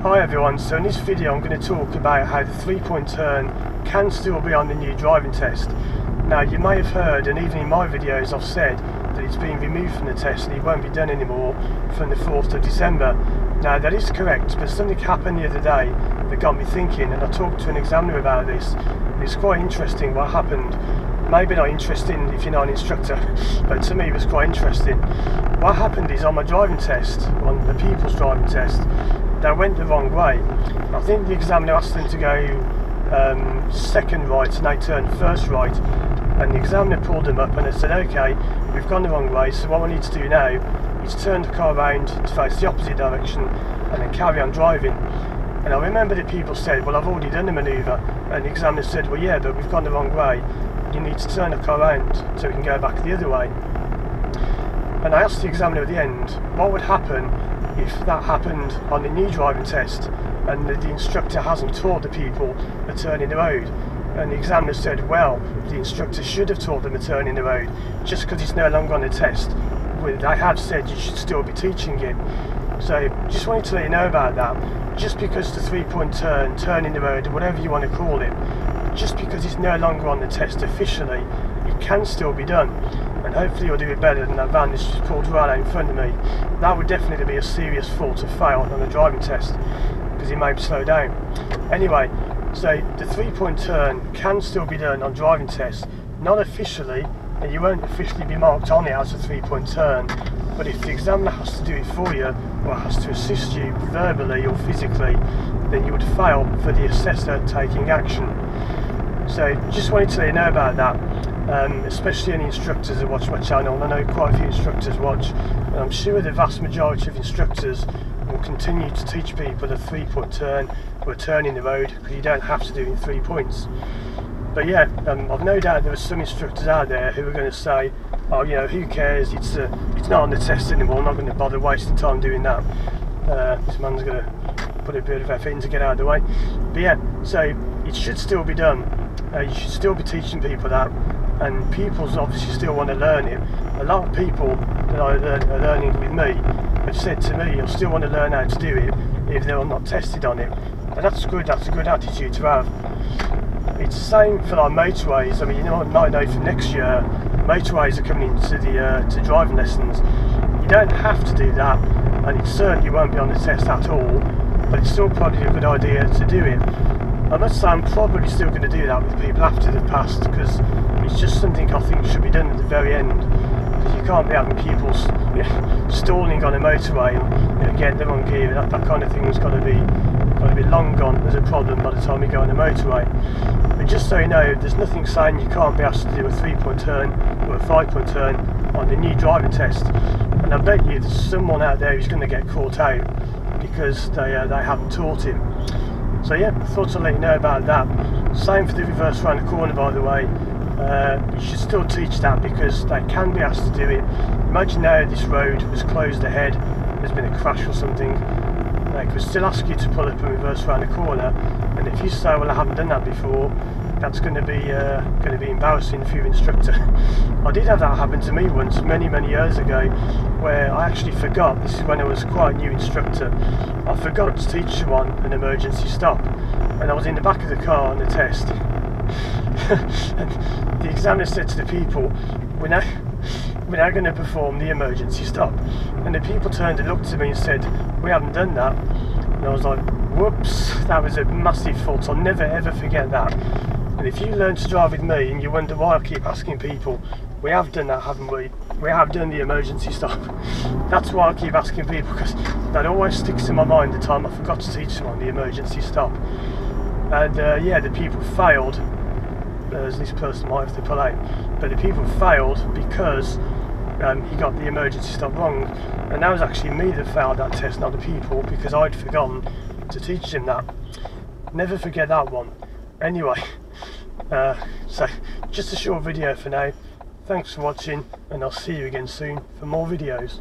Hi everyone, so in this video I'm going to talk about how the 3-point turn can still be on the new driving test. Now you may have heard, and even in my videos I've said, that it's been removed from the test and it won't be done anymore from the 4th of December. Now that is correct, but something happened the other day that got me thinking, and I talked to an examiner about this. It's quite interesting what happened. Maybe not interesting if you're not an instructor, but to me it was quite interesting. What happened is on my driving test, on the pupils driving test, they went the wrong way. I think the examiner asked them to go second right and they turned first right, and the examiner pulled them up and they said, okay, we've gone the wrong way, so what we need to do now is turn the car around to face the opposite direction and then carry on driving. And I remember that people said, well, I've already done the manoeuvre, and the examiner said, well yeah, but we've gone the wrong way, you need to turn the car around so we can go back the other way. And I asked the examiner at the end, what would happen if that happened on the new driving test and the instructor hasn't taught the people a turn in the road? And the examiner said, well, the instructor should have taught them a turn in the road. Just because it's no longer on the test, I have said you should still be teaching it. So just wanted to let you know about that. Just because the 3-point turn in the road, whatever you want to call it, just because it's no longer on the test officially, it can still be done. And hopefully you'll do it better than that van that's just pulled right out in front of me. That would definitely be a serious fault to fail on a driving test, because it made me slow down. Anyway, so the 3-point turn can still be done on driving tests, not officially, and you won't officially be marked on it as a 3-point turn, but if the examiner has to do it for you, or has to assist you verbally or physically, then you would fail for the assessor taking action. So just wanted to let you know about that, especially any instructors that watch my channel. I know quite a few instructors watch, and I'm sure the vast majority of instructors will continue to teach people a 3-point turn or a turn in the road, because you don't have to do it in 3 points. But yeah, I've no doubt there are some instructors out there who are going to say, oh, you know, who cares, it's not on the test anymore, I'm not going to bother wasting time doing that. This man's going to put a bit of effort in to get out of the way. But yeah, so it should still be done. You should still be teaching people that, and pupils obviously still want to learn it. A lot of people that are learning with me have said to me, you'll still want to learn how to do it if they're not tested on it. And that's good, that's a good attitude to have. It's the same for like motorways. I mean, you know, I know for next year, motorways are coming into the to driving lessons. You don't have to do that, and it certainly won't be on the test at all, but it's still probably a good idea to do it. I must say I'm probably still going to do that with people after they've passed, because it's just something I think should be done at the very end, because you can't be having people stalling on a motorway and getting the wrong gear. That kind of thing has got to be long gone as a problem by the time you go on a motorway. But just so you know, there's nothing saying you can't be asked to do a 3-point turn or a 5-point turn on the new driving test, and I bet you there's someone out there who's going to get caught out because they haven't taught him. So yeah, I thought I'd let you know about that. Same for the reverse round the corner, by the way. You should still teach that, because they can be asked to do it. Imagine now this road was closed ahead, there's been a crash or something, they could still ask you to pull up and reverse round the corner, and if you say, well, I haven't done that before, that's going to be embarrassing for your instructor. I did have that happen to me once, many years ago, where I actually forgot. This is when I was quite a new instructor. I forgot to teach someone an emergency stop, and I was in the back of the car on the test. And the examiner said to the people, we're now going to perform the emergency stop. And the people turned and looked at me and said, we haven't done that. And I was like, whoops, that was a massive fault. I'll never ever forget that. And if you learn to drive with me and you wonder why I keep asking people, we have done that, haven't we? We have done the emergency stop. That's why I keep asking people, because that always sticks in my mind the time I forgot to teach someone the emergency stop. And yeah, the people failed, as this person might have to pull out, but the people failed because he got the emergency stop wrong. And that was actually me that failed that test, not the people, because I'd forgotten to teach him that. Never forget that one. Anyway, so just a short video for now. Thanks for watching, and I'll see you again soon for more videos.